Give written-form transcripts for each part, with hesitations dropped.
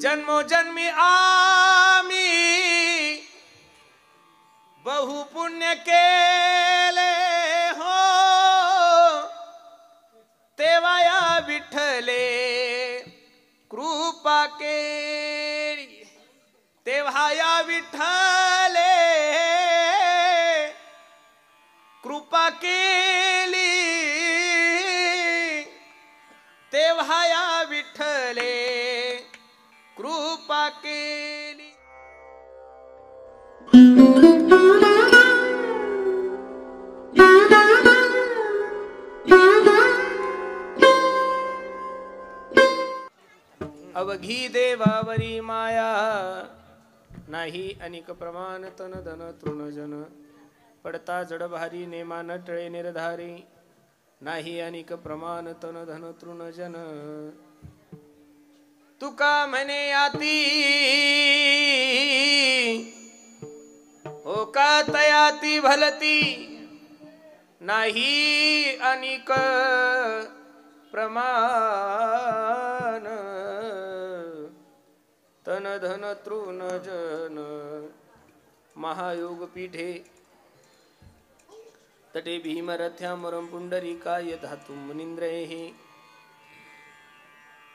जन्मोजन्मी आम्ही बहु पुण्य केले हो, तेव्हा या विठ्ठले कृपा केली, तेव्हा या विठ्ठले कृपा केली, तेव्हा या विठ्ठले कृपा केली। अवघी देवावरी माया, नाही अनिक प्रमाण तन धन तृणजन, पडता जड भारी नेमा नटळे निर्धारी, नाही अनिक प्रमाण तन धन तृणजन। तुका म्हणे आती हो का तयाती भलती, नाही अनिक प्रमाण तन धन तृणजन। महायोग पीठे तटे भीमरथ्यामरं पुंडरीकाय धातुं मुनीन्द्रैः,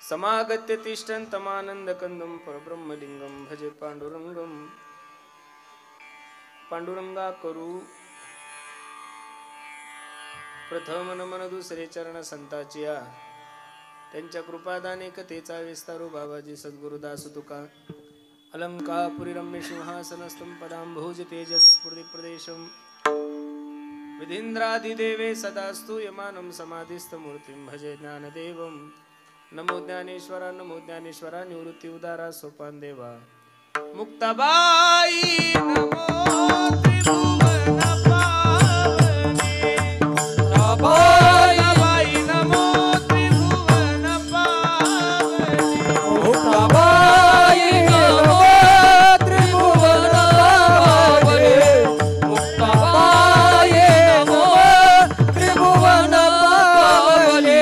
समागत्य तिष्ठन्तमानन्दकन्दं परब्रह्मलिङ्गं भजे पांडुरंगं। पांडुरंगा करू प्रथम नमन दुसरे चरण संताचिया, त्यांच्या कृपादाने कथेचा विस्तारू बाबाजी सद्गुरुदास तुका। अलंकापुरी रम्य सिंहासनस्थं पदांभोज तेजस्फुर्ति प्रदेशं, विधीन्द्रादिदेवे सदास्तु यमानं समाधिस्थमूर्तिं भजे ज्ञानदेवं। नमो ज्ञानेश्वरा नमो ज्ञानेश्वरा, निवृत्ति उदारा सोपान देवा। मुक्ताबाई नमो त्रिभुवन पावने, मुक्ताबाई नमो त्रिभुवन पावने, मुक्ताबाई नमो त्रिभुवन पावने, मुक्ताबाई नमो त्रिभुवन पावने,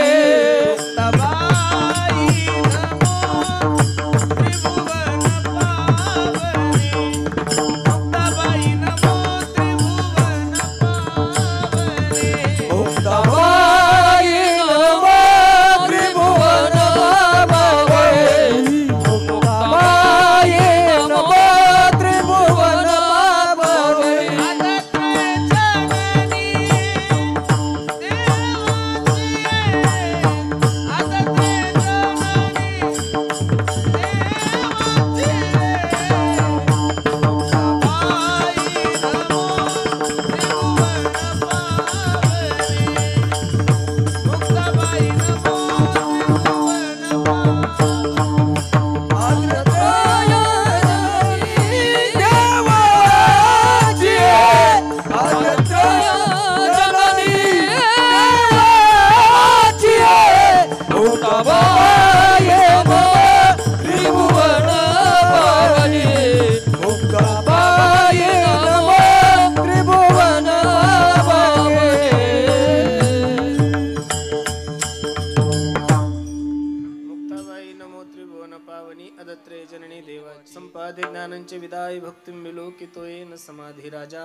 विदाय भक्तिं विलोकितोयेन समाधि राजा।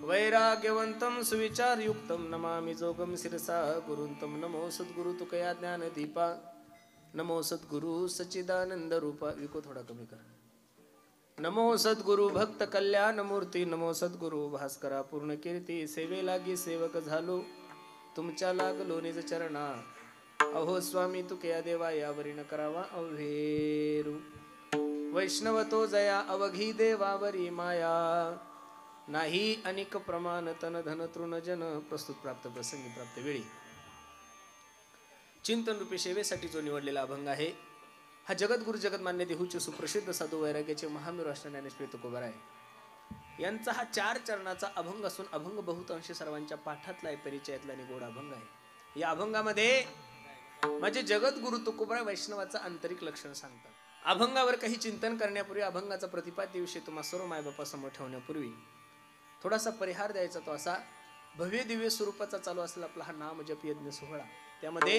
वैराग्यवंतं सुविचारयुक्तं नमामि जोगं शिरसा गुरुन्तं। नमो सद्गुरु तुकया ज्ञान दीपा, नमो सद्गुरु सच्चिदानंद रूपा। विको थोड़ा कमी कर। नमो सद्गुरु भक्त कल्याण मूर्ती, नमो सद्गुरु भास्करा पूर्ण कीर्ती। सेवे लागी सेवक झालो, तुमच्या लागलो निज चरणा। अहो स्वामी तुकया देवा यावरी न करावा अवहेरू। वैष्णव तो जया अवघी देवावरी माया, नाही अनिक प्रमाण तन धन तृणजन। प्रस्तुत प्राप्त प्रसंगी प्राप्त वेळी चिंतन रूपी सेवेसाठी जो निवडलेला अभंग आहे, हा जगद्गुरु जगतमान्य देहूचे सुप्रसिद्ध साधू वैराग्याचे महावीर राष्ट्र ज्ञानेश्वर तुकोबार आहे यांचा हा 4 चरणाचा अभंग असून अभंग बहुतांश सर्वांच्या पाठातला आहे, परिचयातला आणि गोड अभंग आहे। या अभंगामध्ये म्हणजे जगद्गुरु तुकोबार वैष्णवाचं आंतरिक लक्षण सांगतात। अभंगावर काही चिंतन करण्यापूर्वी, अभंगाचा प्रतिपाद्य विषय तुम्हा सर्व मायबापासमोर ठेवण्यापूर्वी थोडासा परिहार द्यायचा, तो असा भव्य दिव्य स्वरूपाचा चालू असलेला आपला हा नाम जप यज्ञ सोहळा, त्यामध्ये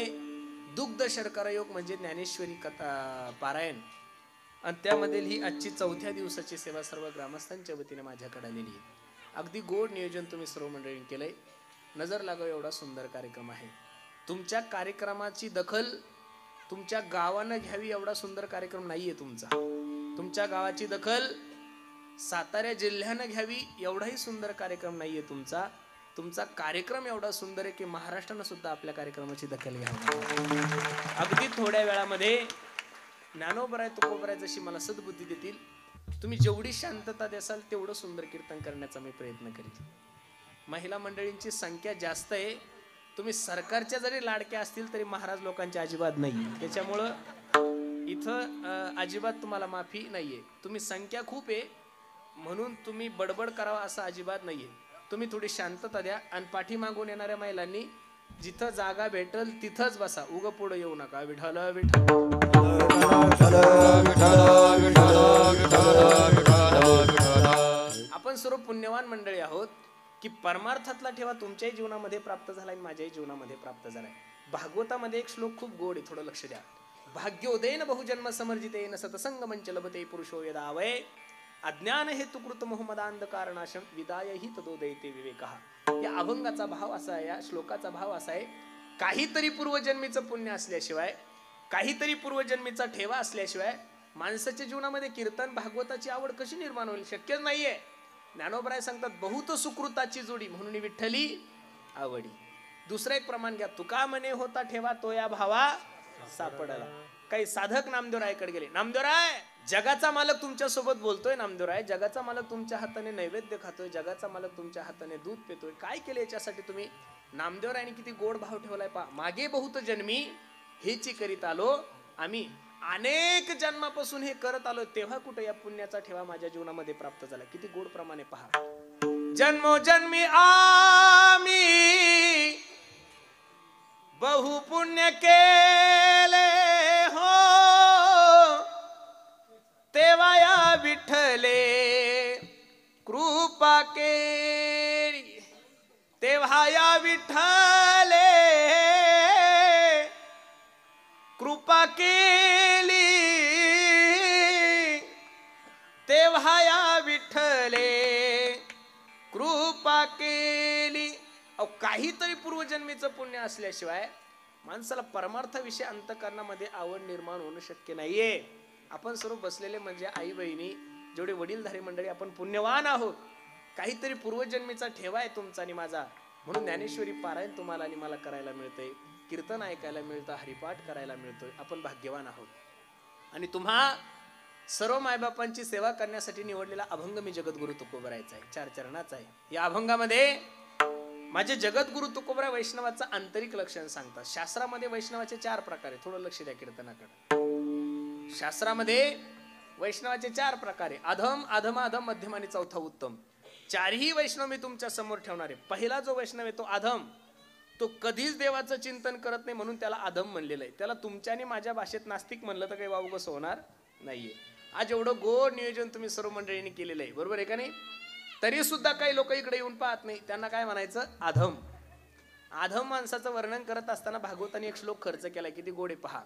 दुग्ध शर्करा योग म्हणजे ज्ञानेश्वरी कथा पारायण आणि त्यामधील ही आजची 4थ्या दिवसाची सेवा सर्व ग्रामस्थांच्या वतीने माझ्याकडे आलेली आहे. अगदी गोड नियोजन तुम्ही सर्व मंडळींनी केलंय. नजर लागावं एवढा सुंदर कार्यक्रम आहे. तुमच्या कार्यक्रमाची दखल तुमच्या गावानं घ्यावी एवढा सुंदर कार्यक्रम नाहीये तुमचा. तुमच्या गावाची दखल सातारा जिल्ह्यानं घ्यावी एवढाही सुंदर कार्यक्रम नाहीये तुमचा. तुमचा कार्यक्रम एवढा सुंदर आहे की महाराष्ट्रानं सुद्धा आपल्या कार्यक्रमाची दखल घ्यावी. अगदी थोड्या वेळामध्ये ज्ञानोबराय तुकोबराय जशी मला सद्बुद्धी देतील, तुम्ही जेवढी शांतता द्याल तेवढं सुंदर कीर्तन करण्याचा मी प्रयत्न करेन. महिला मंडळींची संख्या जास्त आहे. तुम्ही सरकारच्या जरी लाडक्या असतील तरी महाराज लोकांची अजिबात नाही. त्याच्यामुळं इथं अजिबात तुम्हाला माफी नाहीये. तुम्ही संख्या खूप आहे म्हणून तुम्ही बडबड करावा असं अजिबात नाहीये. तुम्ही थोडी शांतता द्या आणि पाठीमागून येणाऱ्या महिलांनी जिथं जागा भेटल तिथंच बसा. उग पुढे येऊ नका. विठ्ठल विठ्ठल. आपण सर्व पुण्यवान मंडळी आहोत की परमार्थातला ठेवा तुमच्याही जीवनामध्ये प्राप्त झाला आणि माझ्याही जीवनामध्ये प्राप्त झालाय. भागवतामध्ये एक श्लोक खूप गोड आहे, थोडं लक्ष द्या. भाग्योदयन बहुजन्म समर्जितेन सतसंग मंच लभते पुरुषो यदावय अज्ञान हेतु कृत मोहमदांधकार नाशम विदाय हि तदोदयते विवेकः. या अभंगाचा भाव असा आहे, या श्लोकाचा भाव असा आहे, काहीतरी पूर्वजन्मीचं पुण्य असल्याशिवाय, काहीतरी पूर्वजन्मीचा ठेवा असल्याशिवाय माणसाच्या जीवनामध्ये कीर्तन भागवताची आवड कशी निर्माण होईल? शक्यच नाहीये. ज्ञानोबराय सांगतात बहुत सुकृताची जोडी म्हणून विठ्ठली आवडी. दुसरं एक प्रमाण घ्या. तुका म्हणे होता ठेवा तो या भावा सापडला. काही साधक नामदेवरायकडे गेले. नामदेवराय, जगाचा मालक तुमच्या सोबत बोलतोय. नामदेवराय, जगाचा मालक तुमच्या हाताने नैवेद्य खातोय, जगाचा मालक तुमच्या हाताने दूध पितोय. काय केले याच्यासाठी तुम्ही? नामदेवरायने किती गोड भाव ठेवलाय पहा. मागे बहुत जन्मी हेची करीत आलो आम्ही, अनेक जन्मापासून हे करत आलो, तेव्हा कुठे या पुण्याचा ठेवा माझ्या जीवनामध्ये प्राप्त झाला. किती गोड प्रमाणे पहा. जन्मोजन्मी आम्ही बहु पुण्य केले हो, तेव्हा या विठ्ठले कृपा केली, तेव्हा या विठ्ठले कृपा केली, तेव्हा या विठ्ठले कृपा केली. अहो, काहीतरी पूर्वजन्मीचं पुण्य असल्याशिवाय माणसाला परमार्थाविषयी अंतःकरणामध्ये आवड निर्माण होणं शक्य नाहीये. आपण सर्व बसलेले म्हणजे आई बहिणी, जेवढे वडीलधारी मंडळी, आपण पुण्यवान आहोत. काहीतरी पूर्वजन्मीचा ठेवा आहे तुमचा आणि माझा, म्हणून ज्ञानेश्वरी पारायण तुम्हाला आणि मला करायला मिळतंय, कीर्तन ऐकायला मिळतं, हरिपाठ करायला मिळतोय. आपण भाग्यवान आहोत. आणि तुम्हा सर्व मायबापांची सेवा करण्यासाठी निवडलेला अभंग मी जगद्गुरु तुकोबरायचा आहे. 4 चरणाचा आहे. या अभंगामध्ये माझे जगद्गुरु तुकोबराय वैष्णवाचं आंतरिक लक्षण सांगतात. शास्त्रामध्ये वैष्णवाचे 4 प्रकार आहे. थोडं लक्ष द्या कीर्तनाकडे. शास्त्रामध्ये वैष्णवाचे 4 प्रकार आहे. अधम, अधम, अधम, मध्यम आणि चौथा उत्तम. 4ही वैष्णव मी तुमच्या समोर ठेवणार आहे. पहिला जो वैष्णव आहे तो अधम. तो कधीच देवाचं चिंतन करत नाही म्हणून त्याला अधम म्हणलेलं आहे. त्याला तुमच्या आणि माझ्या भाषेत नास्तिक म्हणलं तर काही वावगस होणार नाहीये. आज एवढं गोड नियोजन तुम्ही सर्व मंडळींनी केलेलं आहे, बरोबर आहे का नाही? तरी सुद्धा काही लोक इकडे येऊन पाहत नाही. त्यांना काय म्हणायचं? अधम. अधम माणसाचं वर्णन करत असताना भागवताने एक श्लोक खर्च केलाय, किती गोड आहे पहा.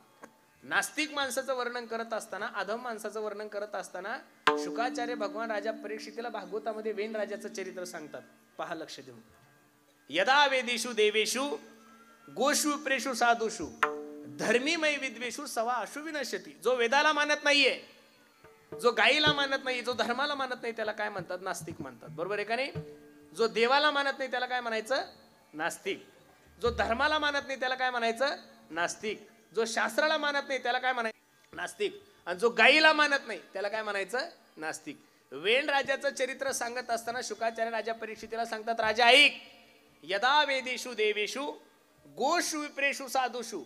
नास्तिक माणसाचं वर्णन करत असताना, अधम माणसाचं वर्णन करत असताना शुकाचार्य भगवान राजा परीक्षितीला भागवतामध्ये वेन राजाचं चरित्र सांगतात. पहा लक्ष देऊन. यदा वेदेषु देवेषु गोषु प्रेषु साधुषु धर्मीमय विद्वेषु सवा अशु विनश्यति. जो वेदाला मानत नाहीये, जो गाईला मानत नाही, जो धर्माला मानत नाही, त्याला काय म्हणतात? नास्तिक म्हणतात. बरोबर आहे का नाही? जो देवाला मानत नाही त्याला काय म्हणायचं? नास्तिक. जो धर्माला मानत नाही त्याला काय म्हणायचं? नास्तिक. जो शास्त्राला मानत नाही त्याला काय म्हणायचं? नास्तिक. आणि जो गाईला मानत नाही त्याला काय म्हणायचं? नास्तिक. वेण राजाचं चरित्र सांगत असताना शुकाचार्य राजा परीक्षितीला सांगतात, राजा ऐक, यदा वेदेषु देवेषु गोषु विप्रेषु साधुषु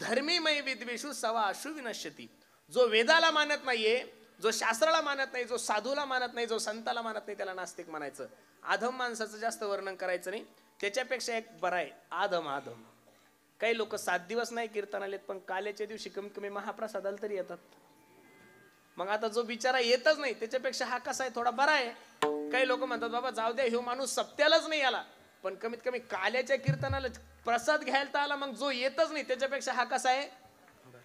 धर्मीमय विद्वेषु सवा अशु विनश्यति. जो वेदाला मानत नाहीये, जो शास्त्राला मानत नाही, जो साधूला मानत नाही, जो संताला मानत नाही, त्याला नास्तिक म्हणायचं. आधम माणसाचं जास्त वर्णन करायचं नाही. त्याच्यापेक्षा एक बरं आहे, आधम. आधम काही लोक 7 दिवस नाही कीर्तनालेत, पण काल्याच्या दिवशी कमीत कमी महाप्रसादाला तरी येतात. मग आता जो बिचारा येतच नाही त्याच्यापेक्षा हा कसा आहे? थोडा बरा आहे. काही लोक म्हणतात बाबा जाऊ द्या, ह्यो माणूस सप्त्यालाच नाही आला, पण कमीत कमी काल्याच्या कीर्तनाला प्रसाद घ्यायला आला. मग जो येतच नाही त्याच्यापेक्षा हा कसा आहे?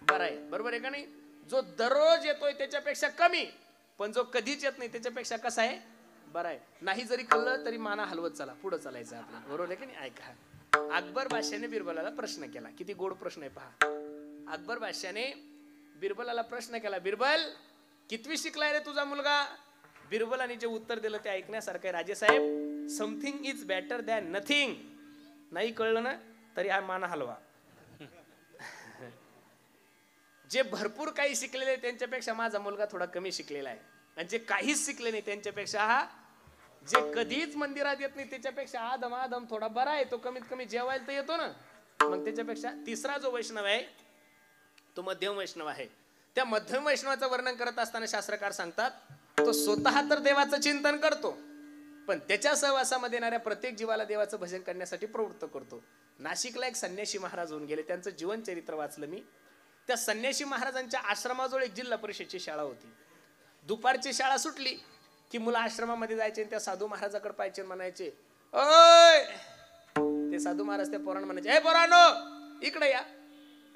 बरा आहे. बरोबर आहे का नाही? जो दररोज येतोय त्याच्यापेक्षा कमी, पण जो कधीच येत नाही त्याच्यापेक्षा कसा आहे, बरा आहे. नाही जरी कळलं तरी माना हलवत चला, पुढे चालायचं आपलं, बरोबर आहे की नाही. ऐका, अकबर बादशाने बिरबलाला प्रश्न केला. किती गोड प्रश्न आहे पहा. अकबर बादशाने बिरबलाला प्रश्न केला, बिरबल कितवी शिकलाय रे तुझा मुलगा? बिरबलाने जे उत्तर दिलं ते ऐकण्यासारखं आहे. Rajesaheb, something is better than nothing. नाही कळलं ना तरी हा माना हलवा. जे भरपूर काही शिकलेले त्यांच्यापेक्षा माझा मुलगा थोडा कमी शिकलेला आहे, आणि जे काहीच शिकले नाही त्यांच्यापेक्षा हा, जे कधीच मंदिरात येत नाही त्याच्यापेक्षा आदम आदम थोडा बरा आहे. तो कमीत कमी जेवायला तर येतो ना, मग त्याच्यापेक्षा. तिसरा जो वैष्णव आहे तो मध्यम वैष्णव आहे. त्या मध्यम वैष्णवाचं वर्णन करत असताना शास्त्रकार सांगतात, तो स्वतः तर देवाचं चिंतन करतो, पण त्याच्या सहवासामध्ये येणाऱ्या प्रत्येक जीवाला देवाचं भजन करण्यासाठी प्रवृत्त करतो. नाशिकला एक संन्यासी महाराज होऊन गेले, त्यांचं जीवन चरित्र वाचलं मी. त्या संन्यासी महाराजांच्या आश्रमाजवळ एक जिल्हा परिषदची शाळा होती. दुपारची शाळा सुटली की मुलं आश्रमामध्ये जायचे, त्या साधू महाराजाकडे पाहायचे, म्हणायचे ओय. ते साधू महाराज त्या पोरांना म्हणायचे, हे पोरांनो इकडे या.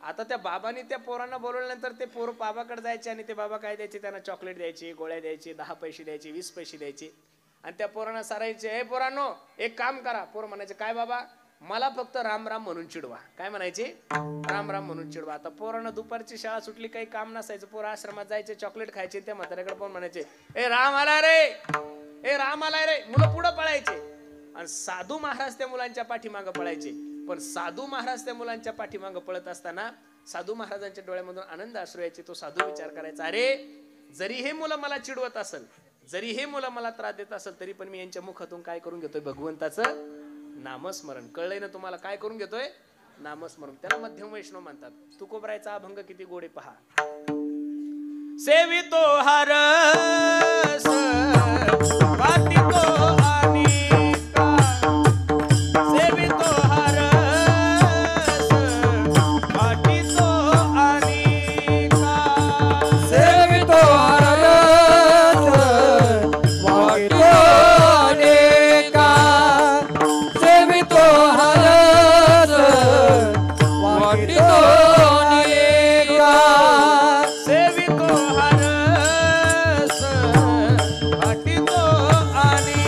आता त्या बाबांनी त्या पोरांना बोलवल्यानंतर ते पोर बाबाकडे जायचे, आणि ते बाबा काय द्यायचे त्यांना, चॉकलेट द्यायचे, गोळ्या द्यायचे, 10 पैसे द्यायचे, 20 पैसे द्यायचे, आणि त्या पोरांना सारायचे, हे पोरांनो एक काम करा. पोर म्हणायचे, काय बाबा? मला फक्त राम राम म्हणून चिडवा. काय म्हणायचे? राम राम म्हणून चिडवा. आता पोरांना दुपारची शाळा सुटली, काही काम नसायचं, पोरं आश्रमात जायचे, चॉकलेट खायचे, त्या म्हाताऱ्याकडे पण म्हणायचे, ए राम आला रे, ए राम आलाय रे. मुलं पुढं पळायचे, आणि साधू महाराज त्या मुलांच्या पाठीमागं पळायचे. पण साधू महाराज त्या मुलांच्या पाठीमागं पळत असताना साधू महाराजांच्या डोळ्यामधून आनंद अश्रू यायचे. तो साधू विचार करायचा, अरे जरी हे मुलं मला चिडवत असेल, जरी हे मुलं मला त्रास देत असेल, तरी पण मी यांच्या मुखातून काय करून घेतोय? भगवंताचं नामस्मरण. कळलंय ना तुम्हाला? काय करून घेतोय? नामस्मरण. त्याला मध्यम वैष्णव म्हणतात. तुकोबरायचा अभंग किती गोडे पहा. सेवितो हरस वाटितो अनेका, सेवितो हरस वाटितो अनेका, सेवितो हरस वाटितो अनेका, सेवितो हरस वाटितो अनेका, सेवितो हरस वाटितो अनेका,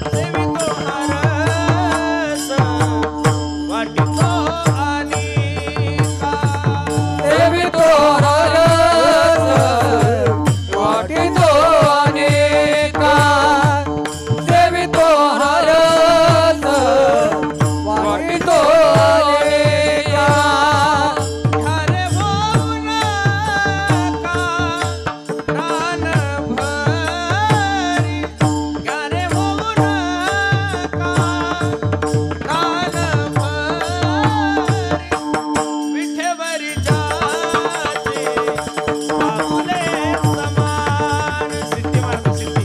सेवितो हरस वाटितो अनेका, सेवितो हरस वाटितो अनेका, सेवितो हरस वाटितो अनेका. हरे होऊ नका प्राण भरी, हरे होऊ नका प्राण भरी, विठेवरी जाचे पाऊले समान. सिद्धी मार्ग सिद्धी.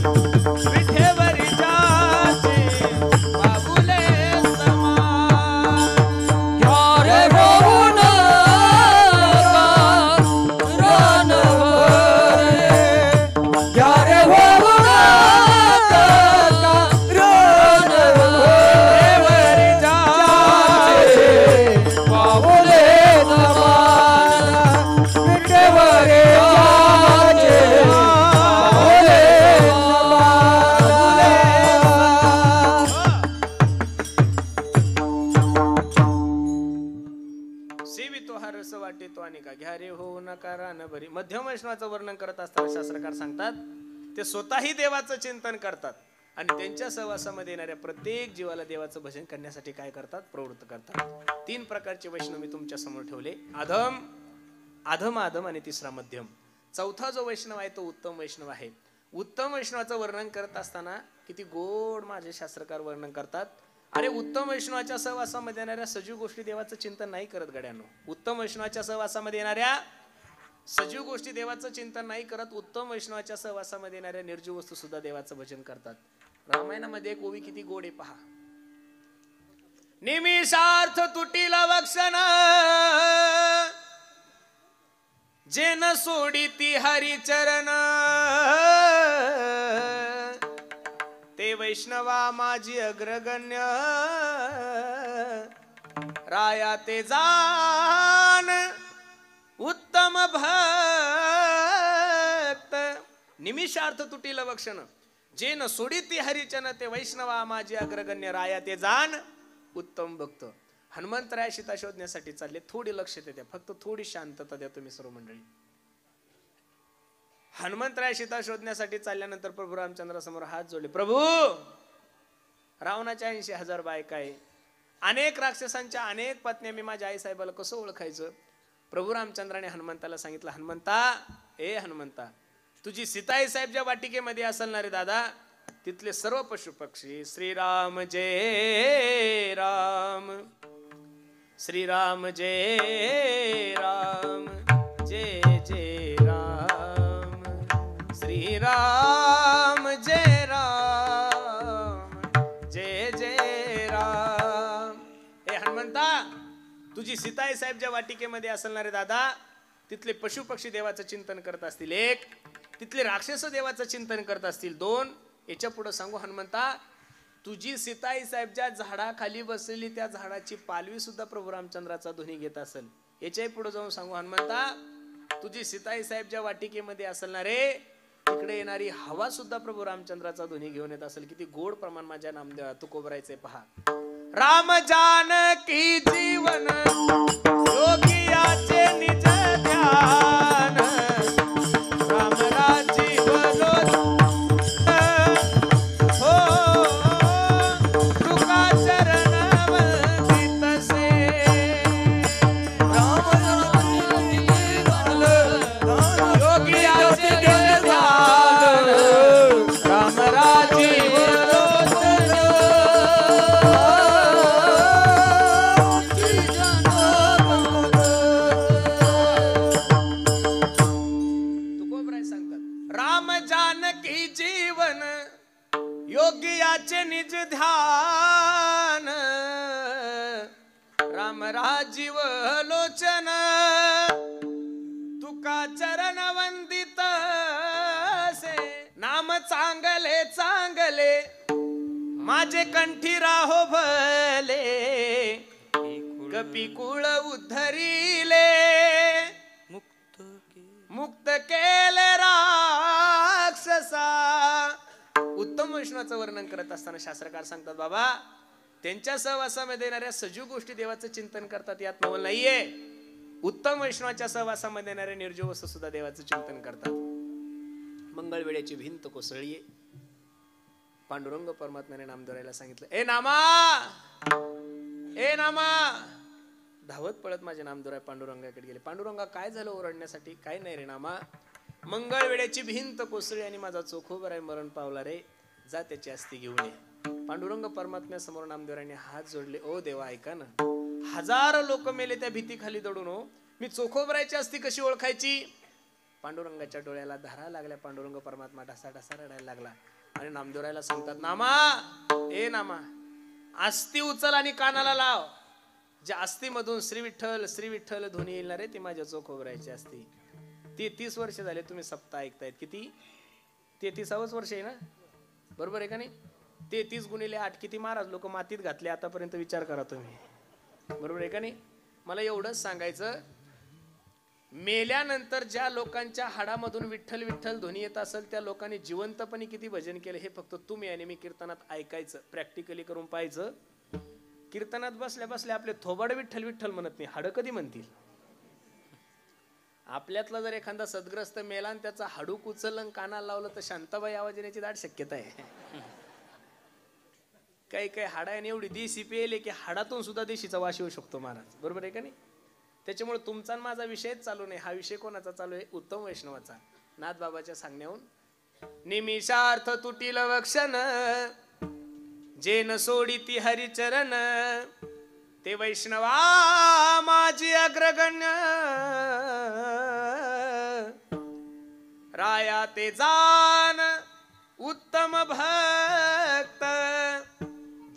विठेवरी जाचे पाऊले समान. घ्यारे होऊ नका प्राण भरे, घ्यारे होऊ नका प्राण भरे, जाचे पाऊले समान, विठेवरी जाचे पाऊले समान. सेवितो हा रस वाटेतो अनेका, घ्या रे होऊ नका रान भरी. मध्यम वैष्णवाचं वर्णन करत असताना शास्त्रकार सांगतात, ते स्वतःही देवाचं चिंतन करतात, आणि त्यांच्या सहवासामध्ये येणाऱ्या प्रत्येक जीवाला देवाचं भजन करण्यासाठी काय करतात? प्रवृत्त करतात. 3 प्रकारचे वैष्णव मी तुमच्या समोर ठेवले. अधम, अधम अधम, आणि तिसरा मध्यम. चौथा जो वैष्णव आहे तो उत्तम वैष्णव आहे. उत्तम वैष्णवाचं वर्णन करत असताना किती गोड माझे शास्त्रकार वर्णन करतात. अरे उत्तम वैष्णवाच्या सहवासामध्ये येणाऱ्या सजीव गोष्टी देवाचं चिंतन नाही करत गड्यानो. उत्तम वैष्णवाच्या सहवासामध्ये येणाऱ्या सजीव गोष्टी देवाचं चिंतन नाही करत. उत्तम वैष्णवाच्या सहवासामध्ये येणाऱ्या निर्जीव वस्तू सुद्धा देवाचं भजन करतात. रामायणामध्ये एक ओवी किती गोड आहे पहा. निमिषार्थ तुटील वक्षण, जेन सोडिती हरिचरण, ते वैष्णवा माझी अग्रगण्य, राया ते जान उत्तम उत्तम भक्त निमिषार्थ तुटील वक्षण जे न सोडिती हरिचन ते वैष्णवा माझे अग्रगण्य राया ते जाण उत्तम भक्त. हनुमंतराया सीता शोधण्यासाठी चालले. थोडी लक्ष द्या, फक्त थोडी शांतता द्या तुम्ही सर्व मंडळी. हनुमंतराया सीता शोधण्यासाठी चालल्यानंतर प्रभू रामचंद्रासमोर हात जोडले. प्रभू, रावणाच्या 80,000 बायका आहे, अनेक राक्षसांच्या अनेक पत्न्या, मी माझ्या आई साहेबाला कसं ओळखायचं? प्रभू रामचंद्राने हनुमंताला सांगितलं, हनुमंता तुझी सीताई साहेब ज्या वाटिकेमध्ये असेल ना रे दादा, तिथले सर्व पशु पक्षी श्रीराम जय राम, श्रीराम जय राम, जय जय राम, श्रीराम जय राम, जय जय राम. हे हनुमंता, तुझी सीताई साहेब ज्या वाटिकेमध्ये असेल ना रे दादा, तिथले पशु पक्षी देवाचं चिंतन करत असतील 1, तिथले राक्षस देवाचं चिंतन करत असतील 2. याच्या पुढे सांगू हनुमंता, तुझी सीताई साहेब ज्या झाडाखाली बसलेली त्या झाडाची पालवी सुद्धा प्रभू रामचंद्राचा ध्वनी घेत असेल. याच्याही पुढे जाऊन सांगू हनुमंता, तुझी सीताई साहेब ज्या वाटिकेमध्ये असेल ना रे, तिकडे येणारी हवा सुद्धा प्रभू रामचंद्राचा ध्वनी घेऊन येत असेल. किती गोड प्रमाण माझ्या नामदेवा तुकोबरायचे पहा. राम जानकी जीवन योगियाचे निज ध्यान, राम राजीव हो तुका चरण वंदित से, राम योगियाचे निज ध्यान, राम राजीव योगियाचे निज ध्यान, राम राजीव लोचन तुका चरण वंदित से. नाम चांगले चांगले माझे कंठी राहो भले, कपी कुळ उद्धरिले मुक्त केले राक्षसा. उत्तम वैष्णवाचं वर्णन करत असताना शास्त्रकार सांगतात, बाबा त्यांच्या सहवासामध्ये येणाऱ्या सजीव गोष्टी देवाचं चिंतन करतात, यात नवल नाहीये. उत्तम वैष्णवाच्या सहवासामध्ये येणाऱ्या निर्जीव वस्तू सुद्धा देवाचं चिंतन करतात. मंगळवेळेची भिंत कोसळीये. पांडुरंग परमात्म्याने नामदेवाला सांगितलं, ए नामा. धावत पळत माझे नामदेव पांडुरंगाकडे गेले. पांडुरंगा काय झालं ओरडण्यासाठी? काय नाही रे नामा, मंगळ वेळेची भिंत कोसळी आणि माझा चोखोबराय मरण पावला रे, जा त्याची अस्थी घेऊन ये. पांडुरंग परमात्म्या समोर नामदेवाने हात जोडले. ओ देवा ऐका ना, 1000 लोक मेले त्या भीती खाली दडून, हो मी चोखोबरायची अस्थी कशी ओळखायची? पांडुरंगाच्या डोळ्याला धारा लागल्या. पांडुरंग परमात्मा ढसा ढसा रडायला लागला आणि नामदेवाला सांगतात, नामा अस्थी उचल आणि कानाला लाव. ज्या अस्थीमधून श्री विठ्ठल ध्वनी येईल ना रे, ती माझ्या चोखोबरायची अस्थी. 33 वर्ष झाले तुम्ही सप्ताह ऐकतायत. किती? 33वे वर्ष आहे ना, बरोबर आहे का नाही? 33 गुणिले 8 किती महाराज लोक मातीत घातले आतापर्यंत, विचार करा तुम्ही, बरोबर आहे का नाही? मला एवढंच सांगायचं, मेल्यानंतर ज्या लोकांच्या हाडामधून विठ्ठल विठ्ठल ध्वनी येत असेल त्या लोकांनी जिवंतपणे किती भजन केलं हे फक्त तुम्ही आणि मी कीर्तनात ऐकायचं, प्रॅक्टिकली करून पाहायचं. कीर्तनात बसल्या बसल्या आपले थोबाड विठ्ठल विठ्ठल म्हणत नाही, हाडं कधी म्हणतील? आपल्यातला जर एखादा सद्ग्रस्त मेला आणि त्याचा हाडूक उचललं कानाला लावलं तर शांताबाई आवाज येण्याची दाट शक्यता आहे. काही हाडाने एवढी देशी पेले की हाडातून सुद्धा देशीचा वास येऊ शकतो महाराज, बरोबर आहे का नाही? त्याच्यामुळे तुमचा माझा विषयच चालू नाही. हा विषय कोणाचा चालू आहे? उत्तम वैष्णवाचा. नाथ बाबाच्या सांगण्याहून निमिषार्थ तुटील वक्षण जे न सोडिती हरिचरण ते वैष्णवा माझी अग्रगण्य राया ते जान उत्तम भक्त.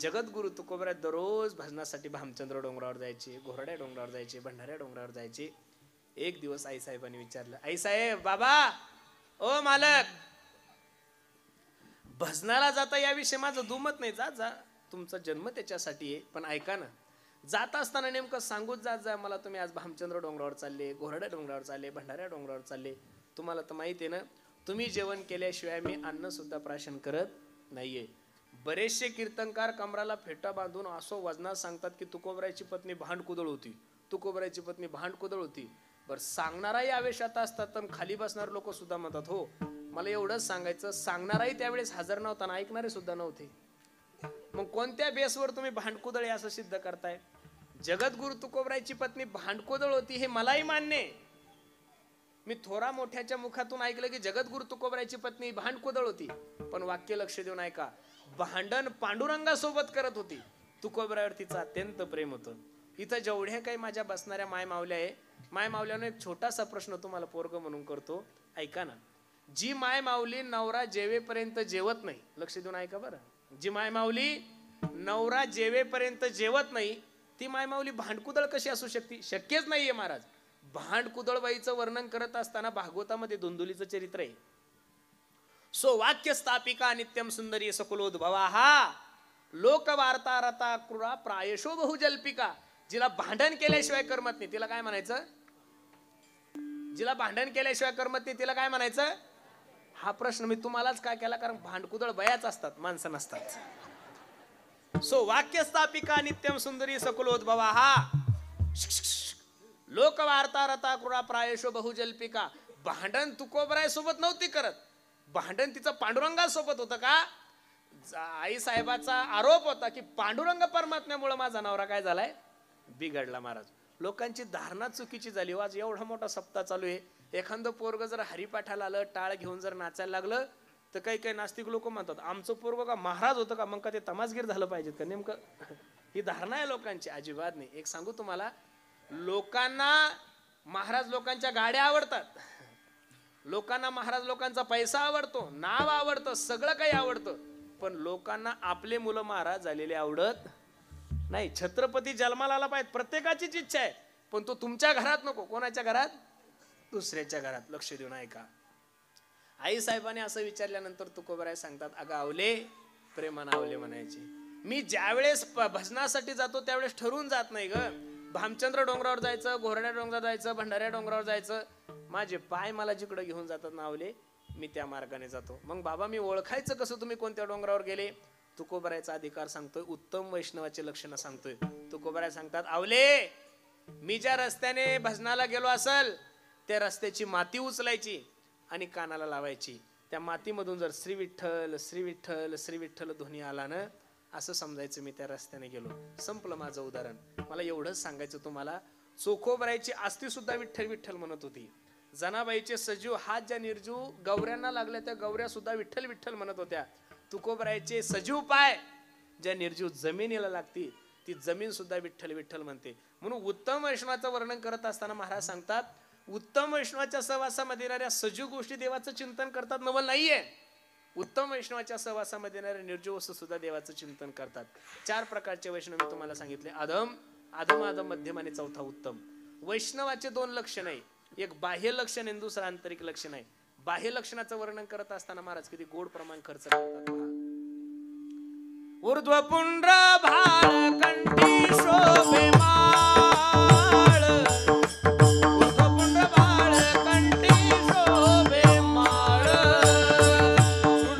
जगद्गुरु तुकोबराय दररोज भजनासाठी भामचंद्र डोंगरावर जायचे, घोरड्या डोंगरावर जायचे, भंडाऱ्या डोंगरावर जायचे. एक दिवस आई साहेबांनी विचारलं, आई साहेब, बाबा, ओ मालक, भजनाला जाता याविषयी माझं दुमत नाही. जा तुमचा जन्म त्याच्यासाठी आहे, पण ऐका ना, जात असताना नेमकं सांगूच जात जा मला तुम्ही आज भामचंद्र डोंगरावर चालले, घोरड्या डोंगरावर चालले, भंडाऱ्या डोंगरावर चालले. तुम्हाला तर माहिती आहे ना, तुम्ही जेवण केल्याशिवाय मी अन्न सुद्धा प्राशन करत नाहीये. बरेचसे कीर्तनकार कमराला फेटा बांधून असो वजनात सांगतात की तुकोबरायची पत्नी भांडकुदळ होती, तुकोबरायची पत्नी भांडकुदळ होती. बरं, सांगणाराही आवेशात असतात तर खाली बसणारे लोक सुद्धा म्हणतात हो मला एवढंच सांगायचं. सांगणाराही त्यावेळेस हजर नव्हता, ऐकणारे सुद्धा नव्हते. मग कोणत्या बेसवर तुम्ही भांडकुदळ आहे असं सिद्ध करताय? जगद्गुरु तुकोबरायची पत्नी भांडकुदळ होती हे मलाही मान्य आहे. मी थोरा मोठ्याच्या मुखातून ऐकलं की जगद्गुरु तुकोबरायची पत्नी भांडकुदळ होती, पण वाक्य लक्ष देऊन ऐका. भांडण पांडुरंगासोबत करत होती. तुकोबरावर तिचं अत्यंत प्रेम होतं. इथं जेवढ्या काही माझ्या बसणाऱ्या माय मावल्या आहे, माय मावल्यानं एक छोटासा प्रश्न तुम्हाला पोरग म्हणून करतो, ऐका ना. जी माय माऊली नवरा जेवेपर्यंत जेवत नाही, लक्ष देऊन ऐका बरं, जी माय माऊली नवरा जेवेपर्यंत जेवत नाही ती माय माऊली भांडकुदळ कशी असू शकते? शक्यच नाहीये महाराज. भांडकुदळ बाईचं वर्णन करत असताना भागवतामध्ये धुंदुलीचं चरित्र आहे. सो वाक्य स्थापिका नित्यम सुंदरी सकुलोद्भवा हा लोक वार्ता रता क्रूरा प्रायशो बहुजल्पिका. जिला भांडण केल्याशिवाय करमत नाही तिला काय म्हणायचं? जिला भांडण केल्याशिवाय करमत नाही तिला काय म्हणायचं? हा प्रश्न मी तुम्हालाच काय केला, कारण भांडकुदळ बयाच असतात, माणसं नसतात. सो वाक्य स्थापिका नित्यम सुंदरी सकुलोद्भवा हा लोक वार्ता रता क्रूरा प्रायशो बहुजल्पिका. भांडण तुकोबराय सोबत नव्हती करत, भांडण तिचं पांडुरंगासोबत होतं. का? आई साहेबाचा आरोप होता की पांडुरंग परमात्म्यामुळे माझा नवरा काय झालाय? बिघडला. महाराज, लोकांची धारणा चुकीची झाली. आज एवढा मोठा सप्ताह चालू आहे, एखादं पोरग जर हरिपाठाला आलं, टाळ घेऊन जर नाचायला लागलं तर काही काही नास्तिक लोक म्हणतात आमचं पोरग का महाराज होतं का, मग का ते तमासगीर झालं पाहिजे का? नेमकं ही धारणा आहे लोकांची. अजिबात नाही. एक सांगू तुम्हाला, लोकांना महाराज लोकांच्या गाड्या आवडतात, लोकांना महाराज लोकांचा पैसा आवडतो, नाव आवडतं, सगळं काही आवडतं, पण लोकांना आपले मुलं महाराज झालेले आवडत नाही. छत्रपती जन्माला आला पाहिजे प्रत्येकाचीच इच्छा आहे, पण तो तुमच्या घरात नको. कोणाच्या घरात? दुसऱ्याच्या घरात. लक्ष देऊन ऐका. आई साहेबांनी असं विचारल्यानंतर तुकोबराय सांगतात, अगं आवले, प्रेमानं आवले म्हणायचे. मी ज्यावेळेस भजनासाठी जातो त्यावेळेस ठरवून जात नाही ग. भामचंद्र डोंगरावर जायचं, घोरड्या डोंगरावर जायचं, भंडाऱ्या डोंगरावर जायचं, माझे पाय मला जिकडे घेऊन जातात ना आवले, मी त्या मार्गाने जातो. मग बाबा मी ओळखायचं कसं तुम्ही कोणत्या डोंगरावर गेले? तुकोबरायचा अधिकार सांगतोय, उत्तम वैष्णवाचे लक्षणं सांगतोय. तुकोबराय सांगतात, आवले, मी ज्या रस्त्याने भजनाला गेलो असल त्या रस्त्याची माती उचलायची आणि कानाला लावायची. त्या मातीमधून जर श्री विठ्ठल श्री विठ्ठल श्री विठ्ठल ध्वनी आला ना, असं समजायचं मी त्या रस्त्याने गेलो. संपलं माझं उदाहरण. मला एवढंच सांगायचं तुम्हाला, चोखोबरायची आस्ती सुद्धा विठ्ठल विठ्ठल म्हणत होती. जनाबाईचे सजीव हात ज्या निर्जीव गौऱ्यांना लागल्या त्या गौऱ्या सुद्धा विठ्ठल विठ्ठल म्हणत होत्या. तुकोबरायचे सजीव पाय ज्या निर्जीव जमिनीला लागती ती जमीन सुद्धा विठ्ठल विठ्ठल म्हणते. म्हणून उत्तम वैष्णवाचं वर्णन करत असताना महाराज सांगतात, उत्तम वैष्णवाच्या सहवासामध्ये येणाऱ्या सजीव गोष्टी देवाचं चिंतन करतात, नवल नाहीये. उत्तम वैष्णवाच्या सहवासामध्ये येणाऱ्या निर्जीव वस्तू सुद्धा देवाचं चिंतन करतात. 4 प्रकारचे वैष्णव मी तुम्हाला सांगितले, अधम, अधम अधम मध्यम आणि चौथा उत्तम. वैष्णवाचे 2 लक्षण आहे, एक बाह्य लक्षण आणि दुसरं आंतरिक लक्षण आहे. बाह्य लक्षणाचं वर्णन करत असताना महाराज किती गोड प्रमाण खर्च करतात. ऊर्ध्वपुंड्र भाळ कंठी शोभे माळ, ऊर्ध्वपुंड्र भाळ कंठी शोभे माळ,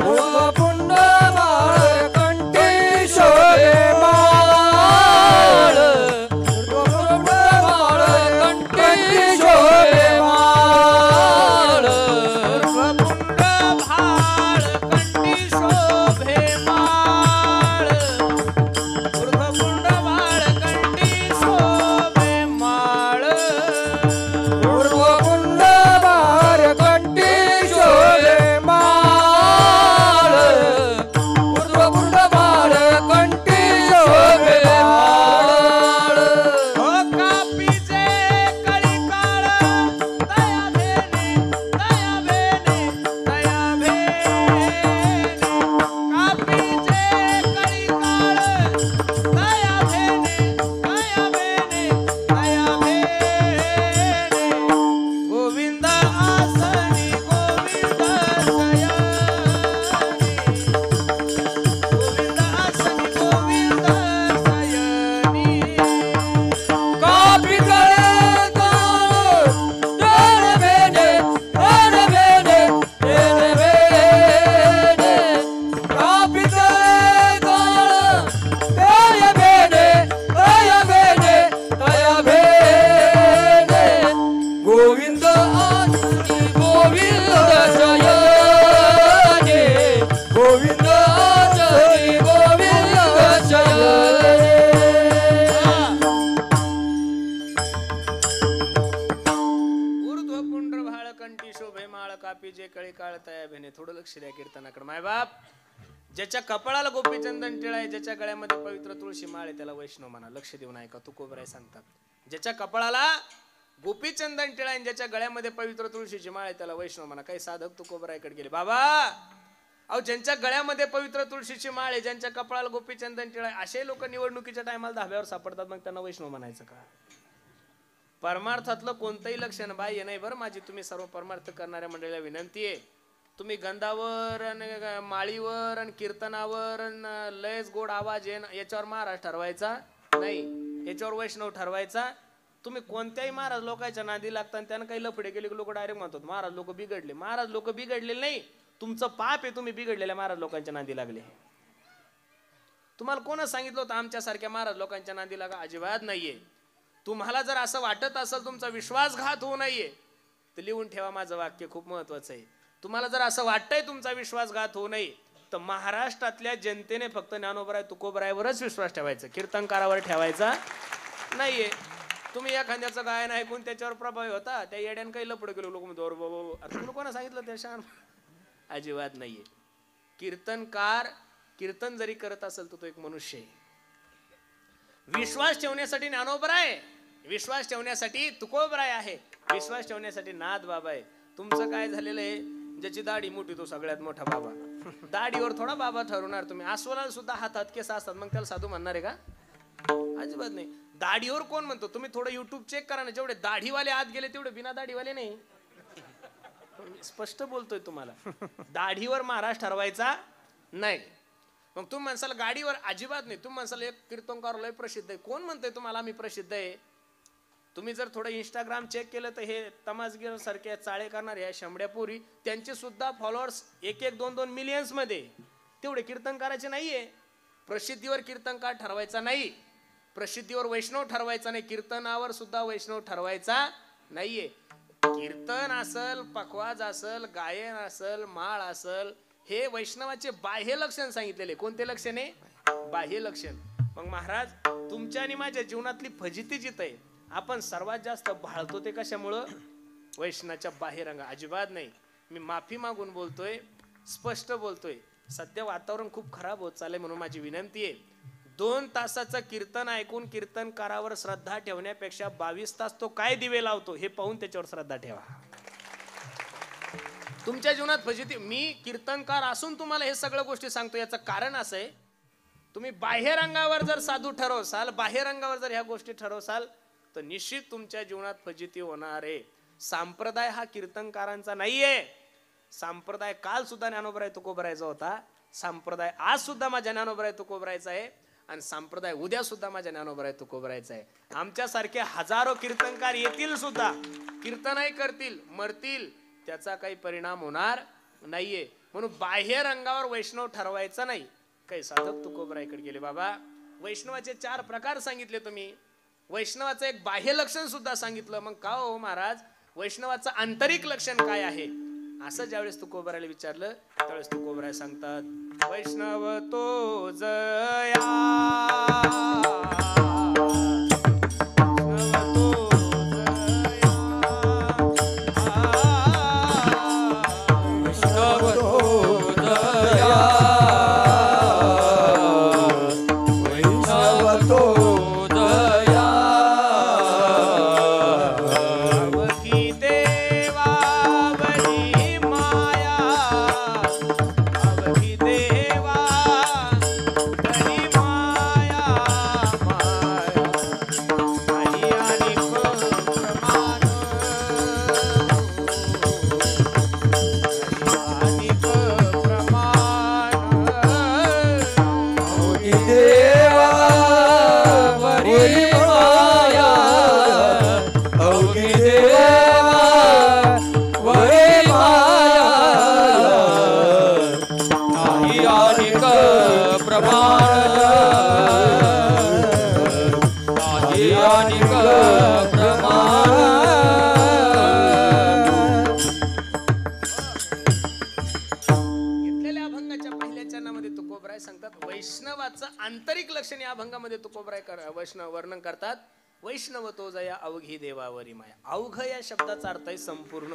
ऊर्ध्वपुंड्र भाळ कंठी शोभे माळ, ऊर्ध्वपुंड्र भाळ कंठी शोभे माळ, ऊर्ध्वपुंड्र भाळ कंठी शोभे माळ, ऊर्ध्वपुंड्र भाळ कंठी शोभे माळ कापी जे कळी काळताय भेने. थोडं लक्ष द्या कीर्तनाकडे मायबाप. ज्याच्या कपाळाला गोपीचंदन टिळा आहे, ज्याच्या गळ्यामध्ये पवित्र तुळशी माळ आहे, त्याला वैष्णव म्हणा. लक्ष देऊन ऐका, तुकोबराय सांगतात. ज्याच्या कपाळाला गोपीचंदन टिळा आहे, ज्याच्या गळ्यामध्ये पवित्र तुळशीची माळ आहे, त्याला वैष्णव म्हणा. काही साधक तुकोबरायकडे गेले. बाबा अहो, ज्यांच्या गळ्यामध्ये पवित्र तुळशीची माळ आहे, ज्यांच्या कपाळाला गोपीचंदन टिळा आहे, असे लोक निवडणुकीच्या टायमाला धाब्यावर सापडतात. मग त्यांना वैष्णव म्हणायचं का? परमार्थातलं कोणतंही लक्षण बाह्य नाही बरं माझी. तुम्ही सर्व परमार्थ करणाऱ्या मंडळीला विनंती आहे, तुम्ही गंधावर आणि माळीवर आणि कीर्तनावर आणि लयच गोड आवाज आहे याच्यावर महाराज ठरवायचा नाही, याच्यावर वैष्णव ठरवायचा. तुम्ही कोणत्याही महाराज लोकांच्या नादी लागता आणि त्यांना काही लफडे केले की लोक डायरेक्ट म्हणतात महाराज लोक बिघडले. महाराज लोक बिघडलेले नाही, तुमचं पाप आहे, तुम्ही बिघडलेल्या महाराज लोकांच्या नादी लागले. तुम्हाला कोण सांगितलं होतं आमच्यासारख्या महाराज लोकांच्या नादी लागा? अजिबात नाहीये. तुम्हाला जर असं वाटत असेल तुमचा विश्वासघात होऊ नये तर लिहून ठेवा, माझं वाक्य खूप महत्वाचं आहे. तुम्हाला जर असं वाटतंय तुमचा विश्वासघात होऊ नये तर महाराष्ट्रातल्या जनतेने फक्त ज्ञानोबराय तुकोबरायवरच विश्वास ठेवायचा, कीर्तनकारावर ठेवायचा नाहीये. तुम्ही एखाद्याचं गायन ऐकून त्याच्यावर प्रभावी होता, त्या येड्यानं काही लपड केलं लोक तुला कोणा सांगितलं त्या शान? अजिबात नाहीये. कीर्तनकार कीर्तन जरी करत असेल तर तो एक मनुष्य आहे. विश्वास ठेवण्यासाठी ज्ञानोबराय, विश्वास ठेवण्यासाठी तुकोबराय आहे, विश्वास ठेवण्यासाठी नाथ बाबा आहे. तुमचं काय झालेलं आहे, ज्याची दाढी मोठी तो सगळ्यात मोठा बाबा. दाढीवर थोडा बाबा ठरवणार तुम्ही. अस्वलाला सुद्धा हातात केस असतात, मग त्याला साधू म्हणणार आहे का? अजिबात नाही. दाढीवर कोण म्हणतो? तुम्ही थोडं युट्यूब चेक करा ना, जेवढे दाढीवाले आत गेले तेवढे बिना दाढीवाले नाही. स्पष्ट बोलतोय तुम्हाला. दाढीवर महाराज ठरवायचा नाही. मग तुम्ही म्हणसाल गाडीवर? अजिबात नाही. तुम्ही म्हणसाल एक कीर्तनकार लय प्रसिद्ध आहे. कोण म्हणतंय तुम्हाला आम्ही प्रसिद्ध आहे? तुम्ही जर थोडं इंस्टाग्राम चेक केलं तर हे तमासगीर सारखे चाळे करणारे या शंभड्यापुरी त्यांचे सुद्धा फॉलोअर्स 1-1, 2-2 मिलियन्स मध्ये. तेवढे कीर्तनकाराचे नाहीये. प्रसिद्धीवर कीर्तनकार ठरवायचा नाही, प्रसिद्धीवर वैष्णव ठरवायचा नाही, कीर्तनावर सुद्धा वैष्णव ठरवायचा नाहीये. कीर्तन असल, पखवाज असल, गायन असल, माळ असल, हे वैष्णवाचे बाह्य लक्षण सांगितलेले. कोणते लक्षण आहे? बाह्य लक्षण. मग महाराज तुमच्या आणि माझ्या जीवनातली फजिती जिथं आहे, आपण सर्वात जास्त भाळतो ते कशामुळं? वैष्णवाच्या बाह्य रंग. अजिबात नाही. मी माफी मागून बोलतोय, स्पष्ट बोलतोय. सध्या वातावरण खूप खराब होत चाललंय म्हणून माझी विनंती आहे, 2 तासाचं कीर्तन ऐकून कीर्तनकारावर श्रद्धा ठेवण्यापेक्षा 22 तास तो काय दिवे लावतो हे पाहून त्याच्यावर श्रद्धा ठेवा. तुमच्या जीवनात फजिती. मी कीर्तनकार असून तुम्हाला हे सगळं गोष्टी सांगतो. याचं कारण असं आहे, तुम्ही बाह्य रंगावर जर साधू ठरवसाल, बाह्य रंगावर जर ह्या गोष्टी ठरवसाल तर निश्चित तुमच्या जीवनात फजिती होणार आहे. संप्रदाय हा कीर्तनकारांचा नाहीये. संप्रदाय काल सुद्धा ज्ञानोबराय तुकोबरायचा होता, संप्रदाय आज सुद्धा माझ्या ज्ञानोबराय तुकोबरायचा आहे, आणि संप्रदाय उद्या सुद्धा माझ्या ज्ञानोबराय तुकोबरायचा आहे. आमच्यासारखे हजारो कीर्तनकार येतील सुद्धा, कीर्तनही करतील, मरतील, त्याचा काही परिणाम होणार नाहीये. म्हणून बाह्य रंगावर वैष्णव ठरवायचा नाही. काही साधक तुकोबरायकडे गेले. बाबा वैष्णवाचे 4 प्रकार सांगितले तुम्ही, वैष्णवाचं एक बाह्य लक्षण सुद्धा सांगितलं. मग का हो महाराज, वैष्णवाचं आंतरिक लक्षण काय आहे? असं ज्यावेळेस तुकोबरायला विचारलं त्यावेळेस तुकोबराय सांगतात, वैष्णव तो जया आंतरिक लक्षण या अभंगामध्ये तुकोबराय वैष्णव वर्णन करतात. वैष्णव तो जया अवघी देवावरी माया. अवघ या शब्दाचा अर्थ आहे संपूर्ण.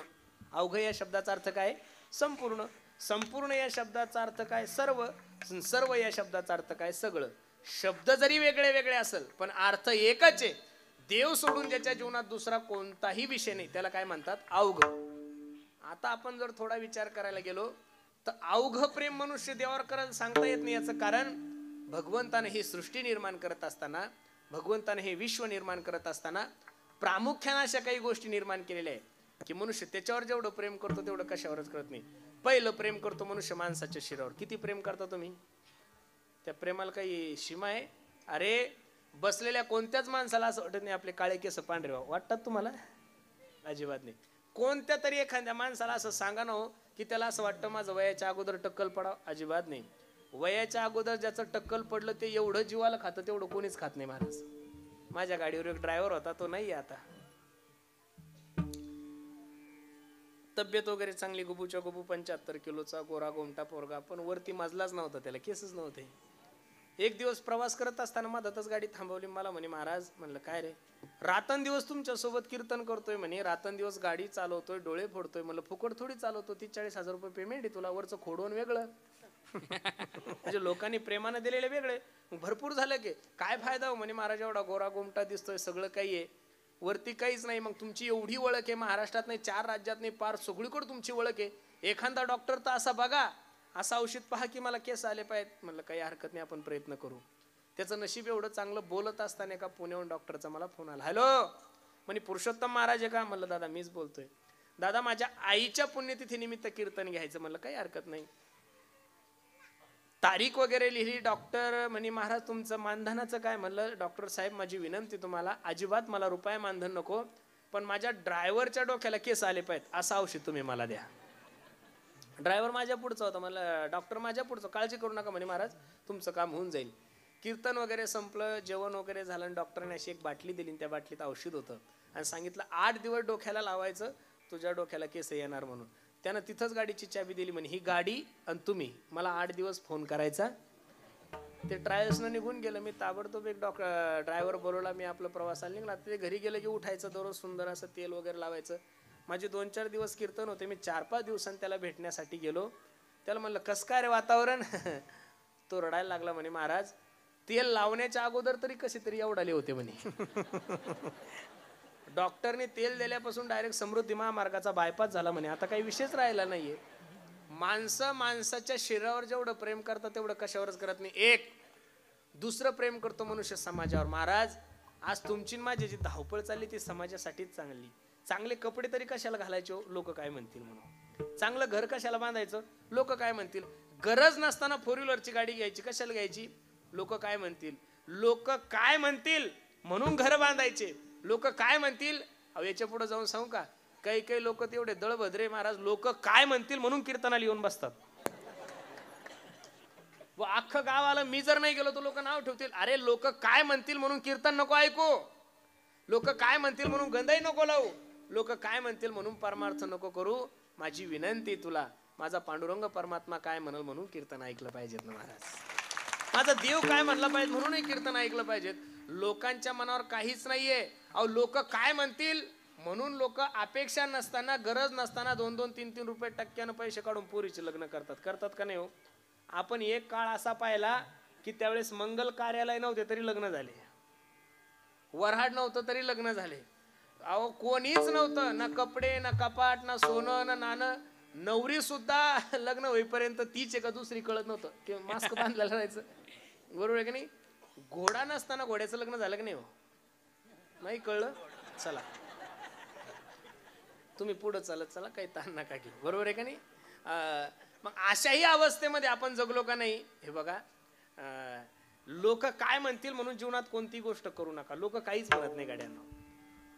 अवघ या शब्दाचा अर्थ काय? संपूर्ण. संपूर्ण या शब्दाचा अर्थ काय? सर्व. सर्व या शब्दाचा अर्थ काय? सगळं. शब्द जरी वेगळे वेगळे असेल पण अर्थ एकच आहे. देव सोडून ज्याच्या जीवनात दुसरा कोणताही विषय नाही त्याला काय म्हणतात? अवघ. आता आपण जर थोडा विचार करायला गेलो तर अवघ प्रेम मनुष्य देवावर करायला सांगता येत नाही. याचं कारण भगवंताने ही सृष्टी निर्माण करत असताना, भगवंताने हे विश्व निर्माण करत असताना प्रामुख्याने अशा काही गोष्टी निर्माण केलेल्या आहेत की मनुष्य त्याच्यावर जेवढं प्रेम करतो तेवढं कशावरच करत नाही. पहिलं प्रेम करतो मनुष्य माणसाच्या शिरावर. किती प्रेम करता तुम्ही? त्या प्रेमाला काही सीमा आहे? अरे बसलेल्या कोणत्याच माणसाला असं वाटत नाही आपले काळे केस पांढरे वाटतात तुम्हाला? अजिबात नाही. कोणत्या तरी एखाद्या माणसाला असं सांगा ना हो की त्याला असं वाटतं माझं वयाच्या अगोदर टक्कल पडावं? अजिबात नाही. वयाच्या अगोदर ज्याचं टक्कल पडलं ते एवढं जीवाला खातं तेवढं कोणीच खात नाही महाराज. माझ्या गाडीवर एक ड्रायव्हर होता, तो नाही आता. तब्येत वगैरे चांगली, गुबूच्या गुबू 75 किलोचा गोरा गोमटा पोरगा, पण वरती मजलाच नव्हता, त्याला केसच नव्हते. एक दिवस प्रवास करत असताना मधातच गाडी थांबवली. मला म्हणे महाराज, म्हणलं काय रे? रात्रंदिवस तुमच्या सोबत कीर्तन करतोय म्हणे, रात्रंदिवस गाडी चालवतोय, डोळे फोडतोय. म्हणलं फुकट थोडी चालवतो, 30-40 रुपये पेमेंट आहे तुला, वरचं खोडवून वेगळं. म्हणजे लोकांनी प्रेमानं दिलेले वेगळे. भरपूर झालं की काय फायदा हो म्हणे महाराज, एवढा गोरा गोमटा दिसतोय, सगळं काही आहे, वरती काहीच नाही. मग तुमची एवढी ओळख आहे, महाराष्ट्रात नाही, 4 राज्यात नाही, पार सगळीकडे तुमची ओळख आहे. एखादा डॉक्टर तर असा बघा, असं औषध पहा की मला केस आले पाहिजेत. म्हणलं काही हरकत नाही, आपण प्रयत्न करू. त्याचं नशीब एवढं चांगलं. बोलत असताना का पुण्याहून डॉक्टरचा मला फोन आला. हॅलो म्हणे पुरुषोत्तम महाराज आहे का? म्हणलं दादा मीच बोलतोय. दादा माझ्या आईच्या पुण्यतिथी निमित्त कीर्तन घ्यायचं. म्हणलं काही हरकत नाही. तारीख वगैरे लिहिली. डॉक्टर म्हणे महाराज तुमचं मानधनाचं काय? म्हणलं डॉक्टर साहेब माझी विनंती तुम्हाला, अजिबात मला रुपये मानधन नको, पण माझ्या ड्रायव्हरच्या डोक्याला केस आले पाहिजेत, असं औषध तुम्ही मला द्या. ड्रायव्हर माझ्या पुढचा होता. मला डॉक्टर माझ्या पुढचं, काळजी करू नका म्हणे महाराज, तुमचं काम होऊन जाईल. कीर्तन वगैरे संपलं, जेवण वगैरे झालं आणि डॉक्टरने अशी एक बाटली दिली. त्या बाटलीत औषध होतं आणि सांगितलं 8 दिवस डोक्याला लावायचं, तुझ्या डोक्याला केस येणार म्हणून. त्यानं तिथंच गाडीची चाबी दिली. म्हणे ही गाडी आणि तुम्ही मला 8 दिवस फोन करायचा. ते ट्रायल्सनं निघून गेलं. मी ताबडतोब एक ड्रायव्हर बोलवला. मी आपलं प्रवासाला निघाला. ते घरी गेलं की उठायचं, दररोज सुंदर असं तेल वगैरे लावायचं. माझे 2-4 दिवस कीर्तन होते. मी 4-5 दिवसांनी त्याला भेटण्यासाठी गेलो. त्याला म्हणलं कसं काय रे वातावरण? तो रडायला लागला. म्हणे महाराज तेल लावण्याच्या अगोदर तरी कसे तरी एवढाले होते म्हणे. डॉक्टरने तेल दिल्यापासून डायरेक्ट समृद्धी महामार्गाचा बायपास झाला म्हणे. आता काही विषयच राहिला नाहीये. माणसं माणसाच्या शरीरावर जेवढं प्रेम करतात तेवढं कशावरच करत नाही. एक दुसरं प्रेम करतो मनुष्य समाजावर. महाराज आज तुमची माझी जी धावपळ चालली ती समाजासाठीच चांगली. चांगले कपडे तरी कशाला घालायचे, लोक काय म्हणतील म्हणून. चांगलं घर कशाला बांधायचं, लोक काय म्हणतील. गरज नसताना 4 व्हीलरची गाडी घ्यायची, कशाला घ्यायची, लोक काय म्हणतील. लोक काय म्हणतील म्हणून घर बांधायचे, लोक काय म्हणतील. अहो याच्या पुढे जाऊन सांगू का, काही काही लोक तेवढे दळभद्रे महाराज, लोक काय म्हणतील म्हणून कीर्तनाला येऊन बसतात. व अख्खं गाव आलं, मी जर नाही गेलो तर लोक नाव ठेवतील. अरे लोक काय म्हणतील म्हणून कीर्तन नको ऐकू, लोक काय म्हणतील म्हणून गंधाई नको लावू, लोक काय म्हणतील म्हणून परमार्थ नको करू. माझी विनंती तुला, माझा पांडुरंग परमात्मा काय म्हणल म्हणून कीर्तन ऐकलं पाहिजेत ना महाराज. माझा देव काय म्हणला पाहिजे म्हणूनही कीर्तन ऐकलं पाहिजेत. लोकांच्या मनावर काहीच नाहीये. अहो लोक काय म्हणतील म्हणून लोक अपेक्षा नसताना, गरज नसताना 2-2, 3-3 रुपये टक्क्यानं पैसे काढून पोरीचे लग्न करतात का नाही हो? आपण एक काळ असा पाहिला की त्यावेळेस मंगल कार्यालय नव्हते तरी लग्न झाले, वऱ्हाड नव्हतं तरी लग्न झाले. अहो कोणीच नव्हतं, ना कपडे ना कपाट ना सोनं ना नाणं. नवरी सुद्धा लग्न होईपर्यंत तीच एका दुसरी कळत नव्हतं की मास्क बांधलेलं राहायचं. बरोबर आहे की नाही? घोडा नसताना घोड्याचं लग्न झालं की नाही हो? नाही कळलं? चला तुम्ही पुढं चालत चला, काही ताण नका घेऊ. बरोबर आहे का नाही? मग अशाही अवस्थेमध्ये आपण जगलो का नाही हे बघा. लोक काय म्हणतील म्हणून जीवनात कोणती गोष्ट करू नका. लोक काहीच म्हणत नाही गाड्यांना.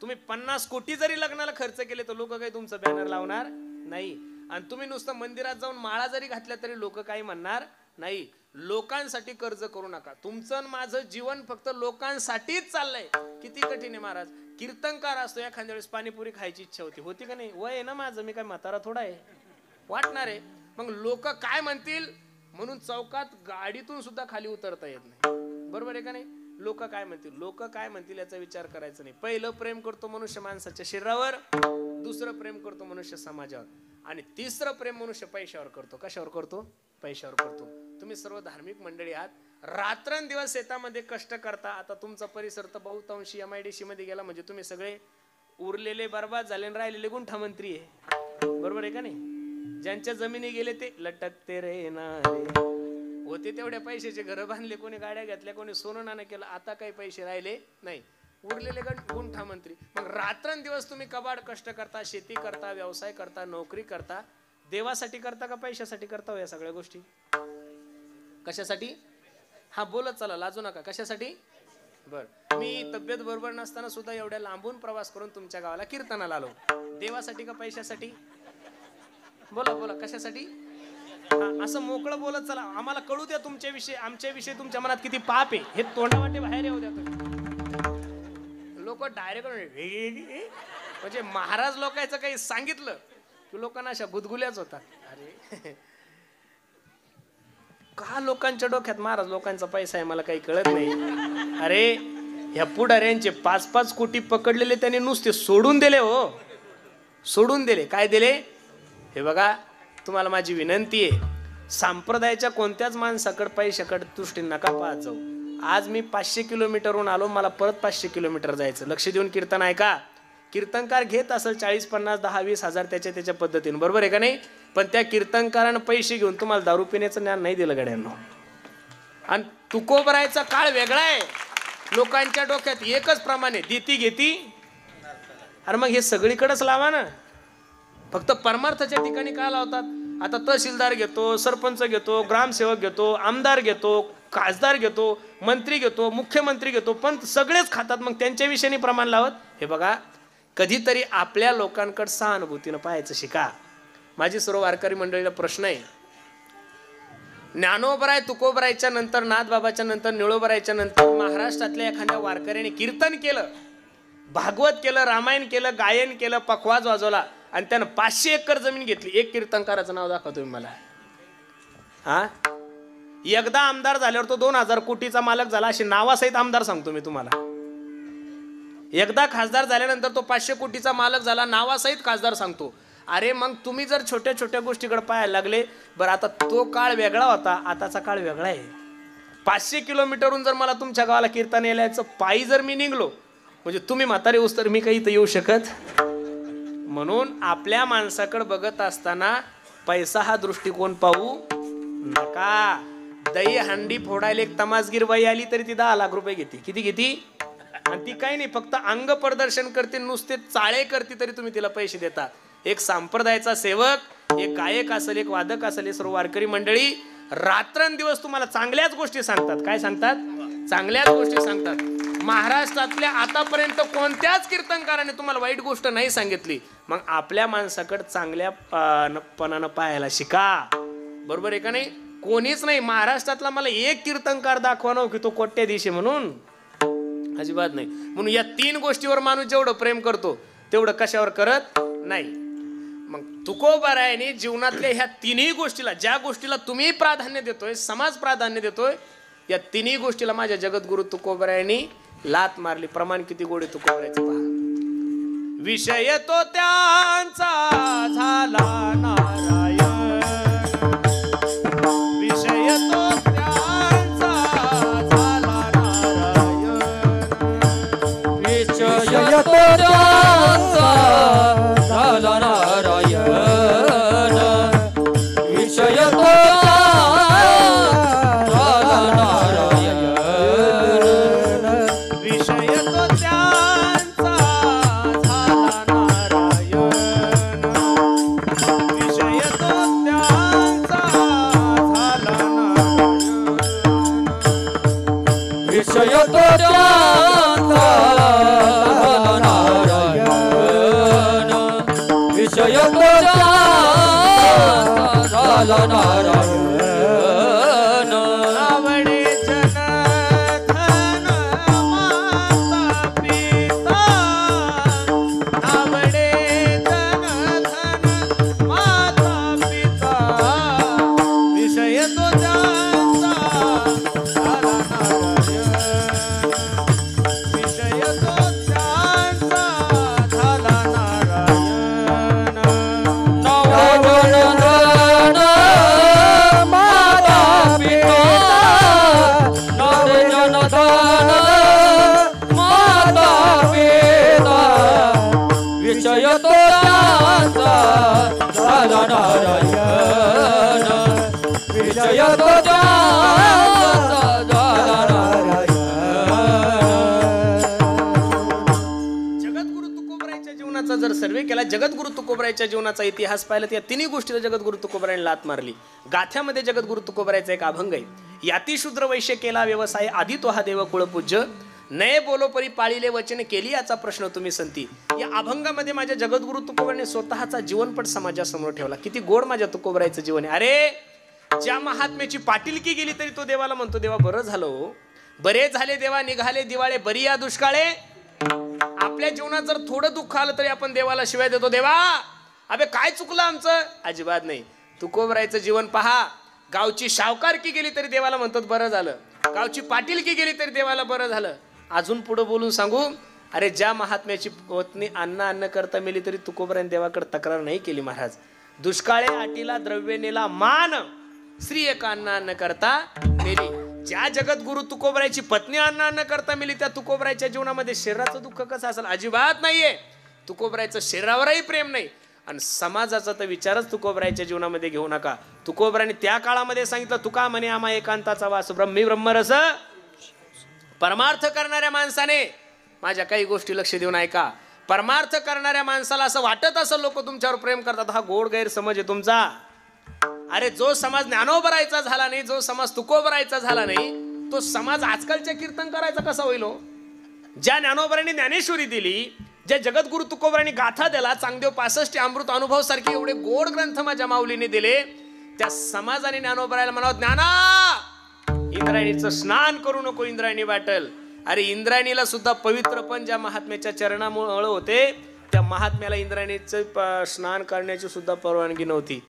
तुम्ही 50 कोटी जरी लग्नाला खर्च केले तर लोक काही तुमचं बॅनर लावणार नाही. आणि तुम्ही नुसतं मंदिरात जाऊन माळा जरी घातल्या तरी लोक काही म्हणणार नाही. लोकांसाठी कर्ज करू नका. तुमचं माझं जीवन फक्त लोकांसाठीच चाललंय. किती कठीण आहे महाराज. कीर्तनकार असतो, एखाद्या वेळेस पाणीपुरी खायची इच्छा होती का नाही? वय आहे ना माझं, मी काय म्हातारा थोडा आहे, वाटणार आहे. मग लोक काय म्हणतील म्हणून चौकात गाडीतून सुद्धा खाली उतरता येत नाही. बरोबर आहे का नाही? लोक काय म्हणतील, लोक काय म्हणतील याचा विचार करायचा नाही. पहिलं प्रेम करतो मनुष्य माणसाच्या शरीरावर, दुसरं प्रेम करतो मनुष्य समाजावर, आणि तिसरं प्रेम मनुष्य पैशावर करतो. कशावर करतो? पैशावर करतो. तुम्ही सर्व धार्मिक मंडळी आहात, रात्रंदिवस शेतामध्ये कष्ट करता. आता तुमचा परिसर तर बहुतांशी MIDC मध्ये गेला म्हणजे तुम्ही सगळे उरलेले बर्बाद झाले, राहिलेले गुंठामंत्री आहे. बरोबर आहे का नाही? ज्यांच्या जमिनी गेले ते लटकते रे नारे, होते तेवढ्या पैशाचे घर बांधले, कोणी गाड्या घेतल्या, कोणी सोनं नाणं केलं. आता काही पैसे राहिले नाही, उरलेले गुंठामंत्री. मग रात्रंदिवस तुम्ही कबाड कष्ट करता, शेती करता, व्यवसाय करता, नोकरी करता. देवासाठी करता का पैशासाठी करता हो या सगळ्या गोष्टी? कशासाठी? हा बोलत चला, लाजू नका. कशासाठी? बर, मी तब्येत बरोबर नसताना सुद्धा एवढ्या लांबून प्रवास करून तुमच्या गावाला कीर्तनाला आलो. देवासाठी का पैशासाठी? बोला बोला, कशासाठी? असं मोकळं बोलत चला. आम्हाला कळू द्या तुमच्याविषयी, आमच्याविषयी तुमच्या मनात किती पाप आहे हे तोंडावाटे बाहेर येऊ द्या. लोक डायरेक्ट म्हणजे महाराज लोकांचं काही सांगितलं की लोकांना अशा गुदगुल्याच होतात. अरे का लोकांच्या डोक्यात महाराज लोकांचा पैसा आहे मला काही कळत नाही. अरे ह्या पुढाऱ्यांचे 5-5 कोटी पकडलेले त्यांनी नुसते सोडून दिले हो, सोडून दिले. काय दिले? हे बघा, तुम्हाला माझी विनंती आहे, संप्रदायाच्या कोणत्याच माणसाकडे पैशाकडे दृष्टी नका पाहत जाऊ. आज मी 500 किलोमीटरहून आलो, मला परत 500 किलोमीटर जायचं. लक्ष देऊन कीर्तन ऐका. कीर्तनकार घेत असेल 40, 50, 10, 20 हजार त्याच्या पद्धतीने, बरोबर आहे का नाही? पण त्या कीर्तनकारानं पैसे घेऊन तुम्हाला दारू पिण्याचं ज्ञान नाही दिलं गड्यांनो. आणि तुकोबरायचा काळ वेगळा आहे. लोकांच्या डोक्यात एकच प्रमाणे देती घेती. अरे मग हे सगळीकडेच लावा ना. फक्त परमार्थाच्या ठिकाणी का लावतात? आता तहसीलदार घेतो, सरपंच घेतो, ग्रामसेवक घेतो, आमदार घेतो, खासदार घेतो, मंत्री घेतो, मुख्यमंत्री घेतो, पण सगळेच खातात. मग त्यांच्याविषयी प्रमाण लावत. हे बघा, कधीतरी आपल्या लोकांकडे सहानुभूतीनं पाहायचं शिका. माझी सर्व वारकरी मंडळीला प्रश्न आहे, ज्ञानोबराय तुकोबरायच्या नंतर, नाथबाबाच्या नंतर, निळोबरायच्या नंतर महाराष्ट्रातल्या एखाद्या वारकऱ्याने कीर्तन केलं, भागवत केलं, रामायण केलं, गायन केलं, पखवाज वाजवला आणि त्यानं 500 एकर जमीन घेतली, एक कीर्तनकाराचं नाव दाखवा तुम्ही मला. हा, एकदा आमदार झाल्यावर तो 2000 कोटीचा मालक झाला, असे नावासहित आमदार सांगतो मी तुम्हाला. एकदा खासदार झाल्यानंतर तो 500 कोटीचा मालक झाला, नावासहित खासदार सांगतो. अरे मग तुम्ही जर छोट्या छोट्या गोष्टीकडे पाहायला लागले, बरं आता तो काळ वेगळा होता, आताचा काळ वेगळा आहे. 500 किलोमीटरहून जर मला तुमच्या गावाला कीर्तन यायचं पायी जर मी निघलो, म्हणजे तुम्ही म्हातारे होस तर मी काही इथं येऊ शकत. म्हणून आपल्या माणसाकडे बघत असताना पैसा हा दृष्टिकोन पाहू नका. दही हंडी फोडायला एक तमासगीर बाई आली तरी ती 10 लाख रुपये घेते. किती घेती? आणि ती काही नाही, फक्त अंग प्रदर्शन करते, नुसते चाळे करते, तरी तुम्ही तिला पैसे देता. एक संप्रदायाचा सेवक, एक गायक असेल, एक वादक असेल, हे सर्व वारकरी मंडळी रात्रंदिवस तुम्हाला चांगल्याच गोष्टी सांगतात. काय सांगतात? चांगल्याच गोष्टी सांगतात. महाराष्ट्रातल्या आतापर्यंत कोणत्याच कीर्तनकाराने तुम्हाला वाईट गोष्ट नाही सांगितली. मग आपल्या माणसाकडे चांगल्या पणानं पाहायला शिका. बरोबर आहे का नाही? कोणीच नाही महाराष्ट्रातला मला एक कीर्तनकार दाखवा ना की तो कोट्याधीश आहे म्हणून, अजिबात नाही. म्हणून या 3 गोष्टीवर माणूस जेवढं प्रेम करतो तेवढं कशावर करत नाही. मग तुकोबारायाने जीवनातल्या ह्या 3ही गोष्टीला, ज्या गोष्टीला तुम्ही प्राधान्य देतोय, समाज प्राधान्य देतोय, या 3ही गोष्टीला माझ्या जगद्गुरु तुकोबारायाने लात मारली. प्रमाण किती गोडे तुकोबारायचं पहा. विषय तो त्यांचा झाला नारायण, विषय तो त्यांचा झाला नारायण, विषय तो त्यांचा झाला नारायण, विषय तो विषयतो त्यांचा झाला नारायण. जगद्गुरु तुकोबरायच्या जीवनाचा जर सर्वे केला, जगद्गुरु तुकोबरायच्या जीवनाचा इतिहास पाहिला तर या तिन्ही गोष्टीला जगद्गुरु तुकोबरायने लात मारली. गाथ्यामध्ये जगद्गुरु तुकोबरायचा एक अभंग आहे. यातीशूद्र वैश्य केला व्यवसाय, आधी तो हा देव कुळपूज्य, नये बोलो परी पाळिले वचन, केली याचा प्रश्न तुम्ही संती. या अभंगामध्ये माझ्या जगद्गुरु तुकोबराने स्वतःचा जीवनपट समाजासमोर ठेवला. किती गोड माझ्या तुकोबरायचं जीवन आहे. अरे ज्या महात्म्याची पाटीलकी गेली तरी तो देवाला म्हणतो, देवा बरं झालं हो, बरे झाले देवा, निघाले दिवाळे, बरी या दुष्काळे. आपल्या जीवनात जर थोडं दुःख आलं तरी आपण देवाला शिवाय देतो, देवा अबे काय चुकलं आमचं? अजिबात नाही. तुकोबरायचं जीवन पहा. गावची शावकारकी गेली तरी देवाला म्हणतात बरं झालं, गावची पाटीलकी गेली तरी देवाला बरं झालं. अजून पुढे बोलून सांगू, अरे ज्या महात्म्याची पत्नी अन्न करता मेली तरी तुकोबरायने देवाकडे तक्रार नाही केली. महाराज दुष्काळे आटीला द्रव्य नेला मान, स्त्री एका अन्न करता मेली. ज्या जगद्गुरु तुकोबरायची पत्नी अन्न करता मेली, त्या तुकोबरायच्या जीवनामध्ये शरीराचं दुःख कसं असेल? अजिबात नाहीये. तुकोबरायचं शरीरावरही प्रेम नाही आणि समाजाचा तर विचारच तुकोबरायच्या जीवनामध्ये घेऊ नका. तुकोबरायने त्या काळामध्ये सांगितलं, तुका म्हणे आम्हा एकांताचा वास, ब्रह्मी ब्रह्मरस. परमार्थ करणाऱ्या माणसाने माझ्या काही गोष्टी लक्ष देऊन ऐका. परमार्थ करणाऱ्या माणसाला असं वाटत असं लोक तुमच्यावर प्रेम करतात, हा गोड गैरसमज आहे तुमचा. अरे जो समाज ज्ञानोबरायचा झाला नाही, जो समाज तुकोबरायचा झाला नाही, तो समाज आजकालच्या कीर्तन करायचा कसा होईल? ज्या ज्ञानोबराने ज्ञानेश्वरी दिली, ज्या जगद्गुरु तुकोबराने गाथा दिला, चांगदेव 65 अमृत अनुभव सारखे एवढे गोड ग्रंथ माझ्या माऊलीने दिले, त्या समाजाने ज्ञानोबरायला म्हणावं, ज्ञाना इंद्रायणीचं स्नान करू नको, इंद्रायणी वाटल. अरे इंद्रायणीला सुद्धा पवित्रपण ज्या महात्म्याच्या चरणामुळे होते, त्या महात्म्याला इंद्रायणीचं स्नान करण्याची सुद्धा परवानगी नव्हती.